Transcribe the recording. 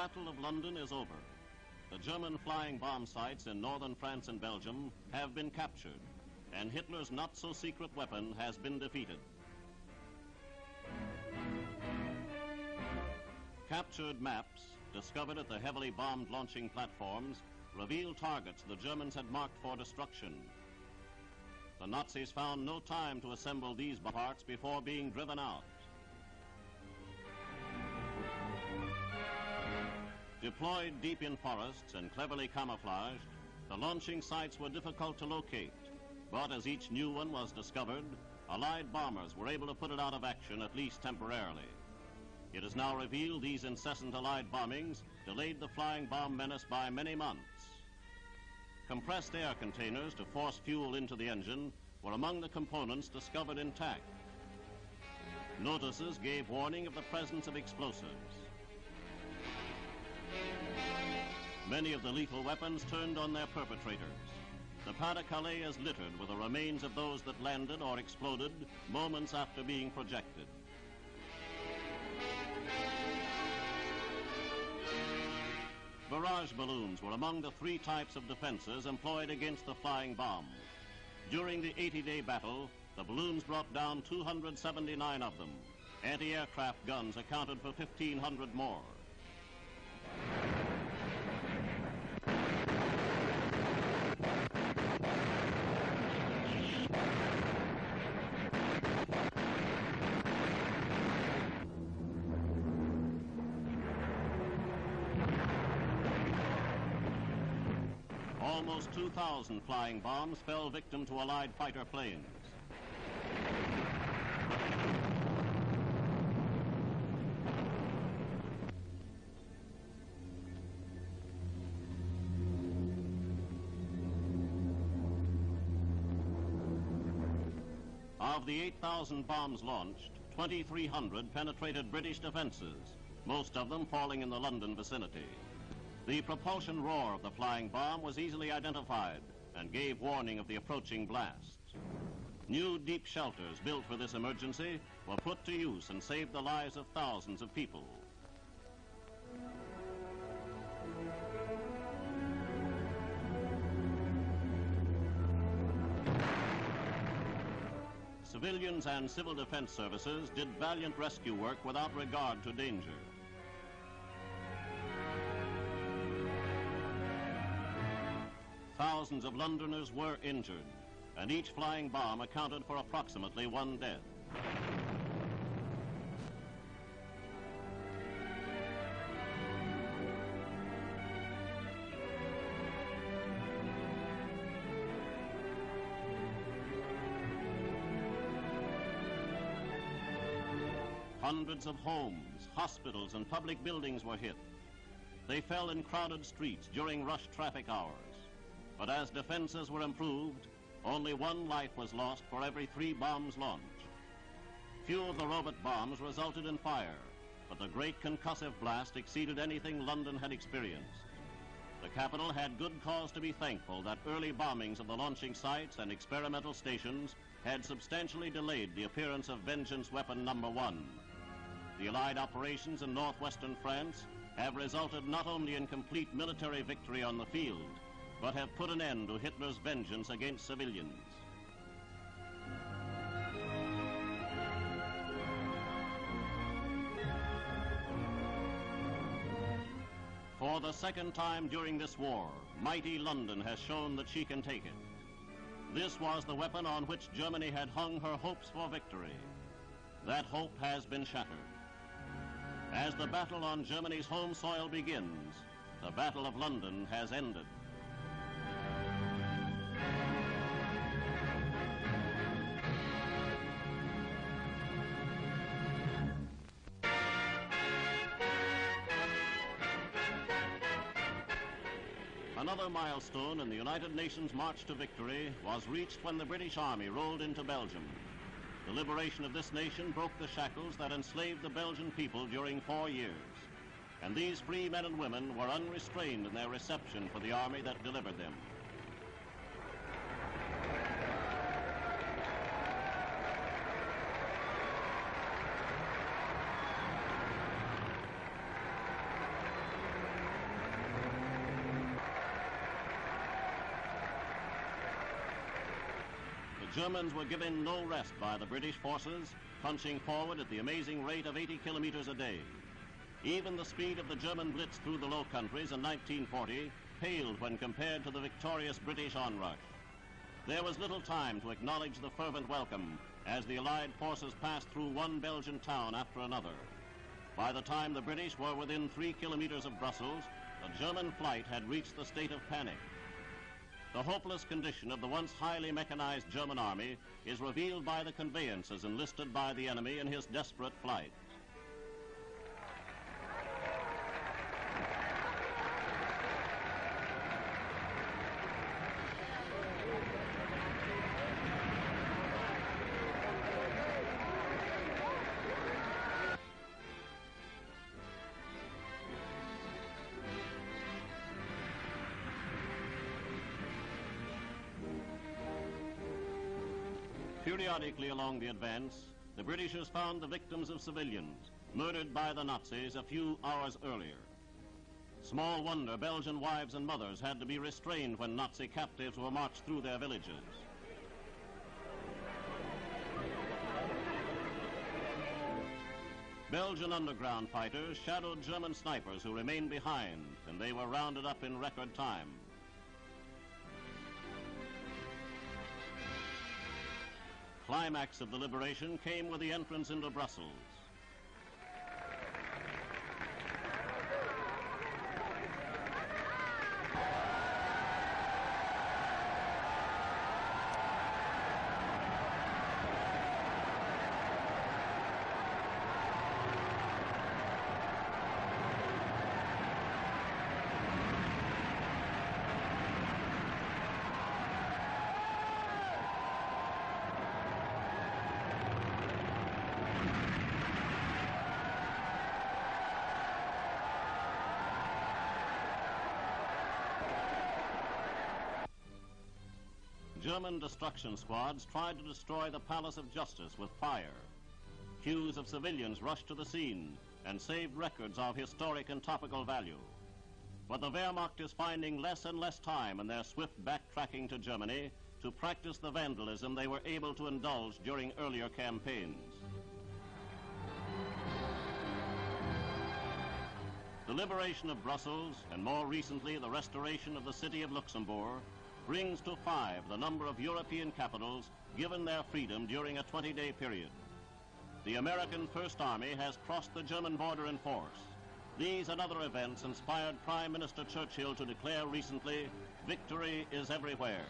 Battle of London is over. The German flying bomb sites in northern France and Belgium have been captured, and Hitler's not-so-secret weapon has been defeated. Captured maps, discovered at the heavily bombed launching platforms, reveal targets the Germans had marked for destruction. The Nazis found no time to assemble these parts before being driven out. Deployed deep in forests and cleverly camouflaged, the launching sites were difficult to locate, but as each new one was discovered, Allied bombers were able to put it out of action, at least temporarily. It is now revealed these incessant Allied bombings delayed the flying bomb menace by many months. Compressed air containers to force fuel into the engine were among the components discovered intact. Notices gave warning of the presence of explosives. Many of the lethal weapons turned on their perpetrators. The Pas-de-Calais is littered with the remains of those that landed or exploded moments after being projected. Barrage balloons were among the three types of defenses employed against the flying bomb. During the 80-day battle, the balloons brought down 279 of them. Anti-aircraft guns accounted for 1,500 more. Almost 2,000 flying bombs fell victim to Allied fighter planes. Of the 8,000 bombs launched, 2,300 penetrated British defenses, most of them falling in the London vicinity. The propulsion roar of the flying bomb was easily identified and gave warning of the approaching blast. New deep shelters built for this emergency were put to use and saved the lives of thousands of people. Civilians and civil defense services did valiant rescue work without regard to danger. Thousands of Londoners were injured, and each flying bomb accounted for approximately one death. Hundreds of homes, hospitals, and public buildings were hit. They fell in crowded streets during rush traffic hours. But as defenses were improved, only one life was lost for every 3 bombs launched. Few of the robot bombs resulted in fire, but the great concussive blast exceeded anything London had experienced. The capital had good cause to be thankful that early bombings of the launching sites and experimental stations had substantially delayed the appearance of Vengeance Weapon Number 1. The Allied operations in northwestern France have resulted not only in complete military victory on the field, but have put an end to Hitler's vengeance against civilians. For the second time during this war, mighty London has shown that she can take it. This was the weapon on which Germany had hung her hopes for victory. That hope has been shattered. As the battle on Germany's home soil begins, the Battle of London has ended. Another milestone in the United Nations march to victory was reached when the British Army rolled into Belgium. The liberation of this nation broke the shackles that enslaved the Belgian people during 4 years. And these free men and women were unrestrained in their reception for the army that delivered them. Germans were given no rest by the British forces, punching forward at the amazing rate of 80 kilometers a day. Even the speed of the German blitz through the Low Countries in 1940 paled when compared to the victorious British onrush. There was little time to acknowledge the fervent welcome as the Allied forces passed through one Belgian town after another. By the time the British were within 3 kilometers of Brussels, the German flight had reached the state of panic. The hopeless condition of the once highly mechanized German army is revealed by the conveyances enlisted by the enemy in his desperate flight. Periodically along the advance, the Britishers found the victims of civilians, murdered by the Nazis a few hours earlier. Small wonder Belgian wives and mothers had to be restrained when Nazi captives were marched through their villages. Belgian underground fighters shadowed German snipers who remained behind, and they were rounded up in record time. Climax of the liberation came with the entrance into Brussels. German destruction squads tried to destroy the Palace of Justice with fire. Queues of civilians rushed to the scene and saved records of historic and topical value. But the Wehrmacht is finding less and less time in their swift backtracking to Germany to practice the vandalism they were able to indulge during earlier campaigns. The liberation of Brussels, and more recently the restoration of the city of Luxembourg, brings to 5 the number of European capitals given their freedom during a 20-day period. The American First Army has crossed the German border in force. These and other events inspired Prime Minister Churchill to declare recently, "Victory is everywhere."